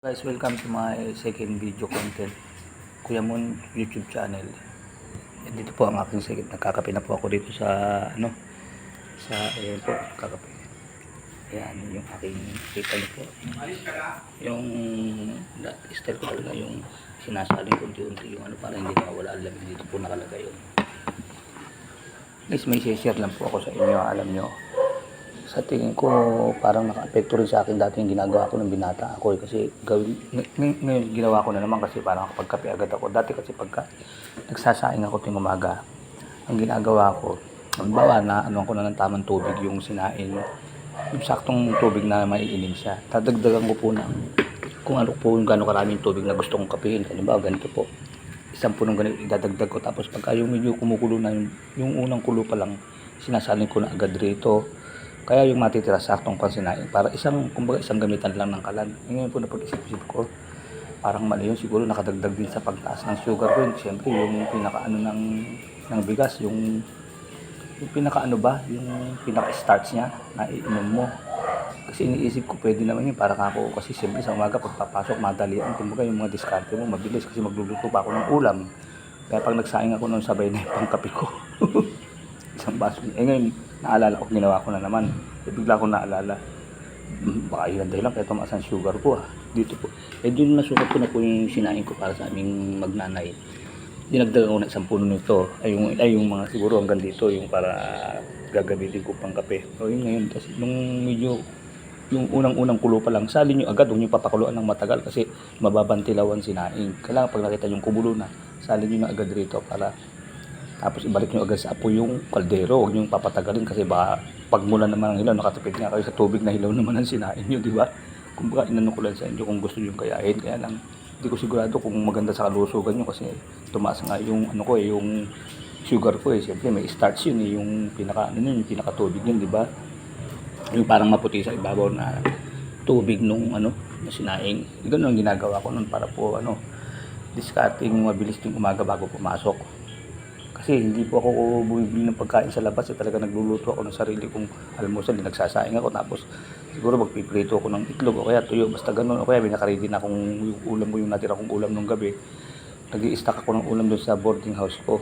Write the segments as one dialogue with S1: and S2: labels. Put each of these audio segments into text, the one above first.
S1: Guys, welcome to my second video content, Kuya Mon YouTube channel. Dito po ang aking second. Nagkakape na po ako dito sa ayan po, kakape. Ayan, yung aking kita niyo po. Yung style ko talaga, yung sinasaling unti-unti yung para hindi mawala ang lamig. Dito po nakalagay yun. Guys, may share lang po ako sa inyo. Alam nyo, sa tingin ko parang naka-apekto rin sa akin dati yung ginagawa ko ng binata ako kasi ngayon ginawa ko na naman kasi parang kapag-kape agad ako. Dati kasi pagka nagsasaing ako tuwing umaga, ang ginagawa ko, halimbawa na ko na ng tamang tubig yung sinain, yung saktong tubig na maiinim siya, dadagdagan ko po na kung ano po yung gano'ng karaming tubig na gusto kong kapihin. Halimbawa ganito po, isang punong ganito idadagdag ko, tapos pagka yung medyo kumukulo na yung unang kulo pa lang, sinasalin ko na agad rito. Kaya yung matitira saktong pansinain para kumbaga isang gamitan lang ng kalan. Ngayon po napag-isip-isip ko, parang mali yun, siguro nakadagdag din sa pagtaas ng sugar ko yun. Siyempre yung pinakaano ng bigas, yung pinakaano ba, yung pinaka-starch niya na iinom mo. Kasi iniisip ko pwede naman yun para ako, kasi siyempre sa umaga pagpapasok madalian, kumbaga yung mga diskarte mo mabilis kasi magluluto pa ako ng ulam. Kaya pag nagsaing ako noon, sabay na yung pangkape ko. Isang baso. Ngayon naalala ko, ginawa ko na naman. Bigla ko naalala, baka yun ang dahilan kaya tumaas ang sugar ko dito po. Doon nasukat ko na po yung sinain ko para sa aming magnanay. Dinagdagan ko na isang puno nito. Yung mga siguro hanggang dito, yung para gagamitin ko pang kape. O yun ngayon, kasi nung medyo yung unang kulo pa lang, salin nyo agad, huwag nyo papakuluan ng matagal kasi mababantilawan sinain. Kailangan pag nakita yung kumulo na, salin nyo na agad rito para tapos ibalik nyo agad sa apoy yung kaldero. Huwag nyo papatagalin kasi baka pagmula naman ang hilaw, nakatipid nga kayo sa tubig na hilaw naman ang sinain nyo, di ba? Kumbaga inano ko lang sa inyo kung gusto nyo kayahin. Kaya lang, hindi ko sigurado kung maganda sa kalusugan nyo kasi tumaas nga yung yung sugar ko eh. Siyempre may starch yun eh, yung yung pinaka-tubig yun, di ba? Yung parang maputi sa ibabaw na tubig nung na sinaing. Ganun ang ginagawa ko nun para po discarding mabilis yung umaga bago pumasok. Kasi hindi po ako bumibili ng pagkain sa labas, talaga nagluluto ako ng sarili kong almusal, nagsasaing ako, tapos siguro magpiprito ako ng itlog o kaya tuyo, basta ganun, o kaya binakaready na akong yung ulam ko, yung natira kong ulam nung gabi. Nag-i-stack ako ng ulam doon sa boarding house ko.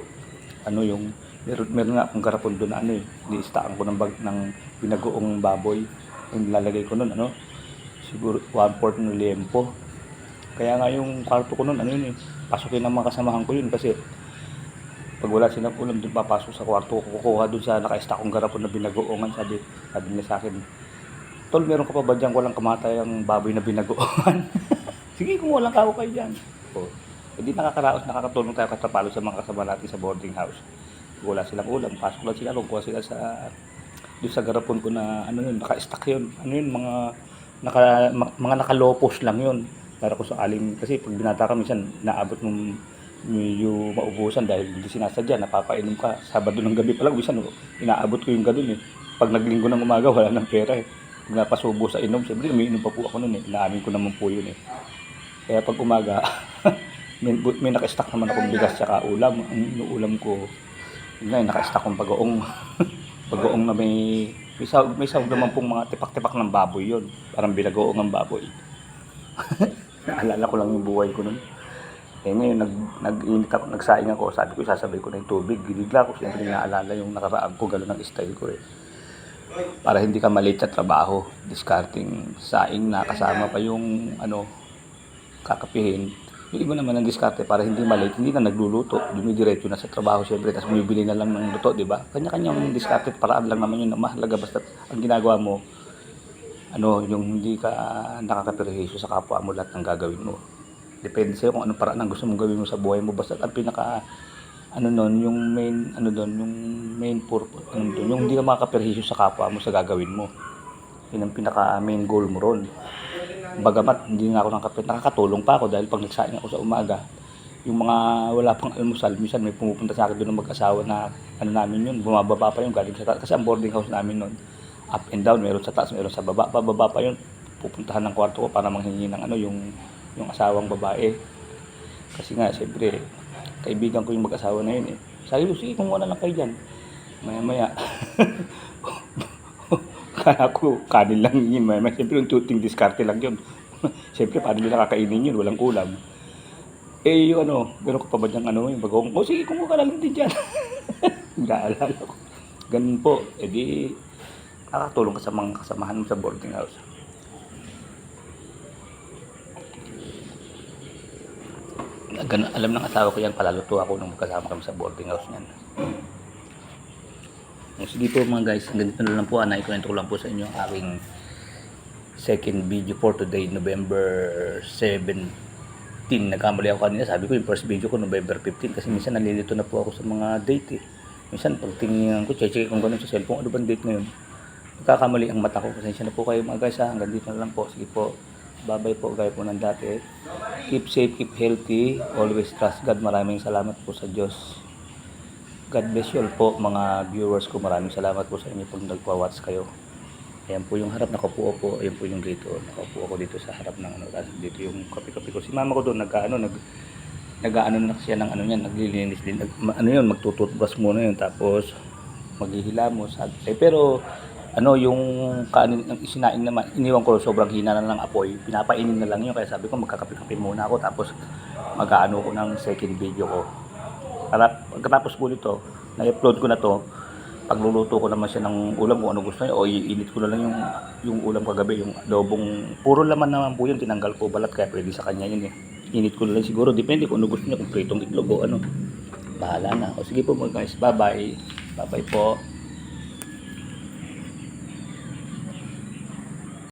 S1: Meron nga akong garapon doon na i-stackan ko ng binagoong baboy. Yung nilalagay ko noon, siguro 1/4 ng liempo. Kaya nga yung kwarto ko noon, pasukin ng mga kasamahan ko yun kasi pag wala silang ulam, doon papasok sa kwarto ko, kukuha doon sa naka-stack kong garapon na binagoongan. Sabi niya sa akin, "Tol, meron ka pa ba dyan walang kamatay ang baboy na binagoongan?" "Sige, kung walang kaho kayo dyan." Hindi nakakatulong tayo katapalo sa mga kasama natin sa boarding house. Kung wala silang ulam, pasok lang sila, kukuha sila doon sa garapon ko na naka-stack yun. Mga nakalopos lang yun. Para kung sakaling, kasi pag binata ka minsan, naabot mong medyo maubusan dahil hindi sinasadya, napapainom ka Sabado ng gabi pa lang, minsan inaabot ko yung ganun eh. Pag naglinggo ng umaga, wala ng pera eh. Pag napasubo sa inom, siyempre umiinom pa po ako nun eh, inaamin ko naman po yun eh. Kaya pag umaga may naka-stack naman akong bigas tsaka ulam. Ang ulam ko naka-stack kong bagoong bagoong na may sahog naman pong mga tipak-tipak ng baboy yun, parang binagoong ng baboy. Naalala ko lang yung buhay ko nun. Ngayon nagsaing ako, sabi ko sasabay ko na yung tubig, ginigla ko, siyempre naalala yung nakaraan ko, gano'n ang style ko eh. Para hindi ka malate sa trabaho, discarding saing na kasama pa yung kakapihin. Yung iba naman ang diskarte para hindi malate, hindi na nagluluto, dumidiretso na sa trabaho siyempre, tapos bumibili na lang ng luto, di ba? Kanya-kanyang diskarte, paraan lang naman yun na mahalaga, basta ang ginagawa mo, yung hindi ka nakakaperhisyo sa kapwa mo lahat ng gagawin mo. Depende sa'yo kung anong paraan ang gusto mong gawin mo sa buhay mo. Basta ang pinaka yung main purpose, yung hindi ka makakaperhisyo sa kapwa mo sa gagawin mo. Yun ang pinaka main goal mo ron. Bagamat hindi na ako nakakatulong pa ako dahil pag nagsaing ako sa umaga, yung mga wala pang almusal, minsan may pumupunta sa akin doon ng mag-asawa na namin yun, bumababa pa yun galing sa taas. Kasi ang boarding house namin noon, up and down, meron sa taas, meron sa baba, pababa pa yun. Pupuntahan ng kwarto ko para manghingi ng yung asawang babae. Kasi nga, siyempre, kaibigan ko yung mag-asawa na yun eh. Sabi ko, sige, kumuha na lang kayo dyan. Maya-maya. Kaya ko, kanin lang yun. Maya-maya, siyempre, yung tuting diskarte lang yun. Siyempre, paano nila kakainin yun? Walang ulam. Eh, yung ano, meron ko pa ba diyang ano, yung bagong, o sige, kumuha ka na lang din dyan. Naalala ko. Ganun po. Eh di, nakakatulong ka sa mga kasamahan mo sa boarding house. Ganun, alam ng asawa ko yan, palaluto ako nung magkasama kami sa boarding house niyan. Sige po mga guys, ganito na lang po. Naikwento ko lang po sa inyo ang aking second video for today, November 17. Nagkamali ako kanina, sabi ko yung first video ko November 15 kasi minsan nalilito na po ako sa mga date eh. Minsan pagtingin ko, check kung gano'n sa cellphone, ano bang date ngayon? Nagkakamali ang mata ko, pasensya na po kayo mga guys ha. Hanggang dito na lang po, sige po. Bye bye po, gaya po ng dati. Keep safe, keep healthy, always trust God. Maraming salamat po sa Diyos. God bless you all po mga viewers ko. Maraming salamat po sa inyo pag nagpa-watch kayo. Ayan po yung harap, nakaupo po. Ayan po yung dito. Nakaupo ako dito sa harap ng ano. Dito yung kape-kape ko. Si mama ko doon nag-ano na siya ng ano niyan, naglilinis din. Ano yun, magtututbrush muna yun. Tapos maghihilamos. Pero ano yung kanin ng isinaing naman, iniwan ko sobrang hina na ng apoy. Pinapainin na lang yun. Kaya sabi ko magkakape-kape muna ako. Tapos mag-ano ko ng second video ko. Pagkatapos ko nito, na-upload ko na to, pagluluto ko naman siya ng ulam kung ano gusto niya o iinit ko na lang yung ulam kagabi, yung adobong puro laman naman po yun, tinanggal ko balat kaya pwede sa kanya yun eh. Init ko na lang siguro, depende kung ano gusto niya, kung pritong itlog o ano. Bahala na. O sige po mga guys, bye bye. Bye bye po.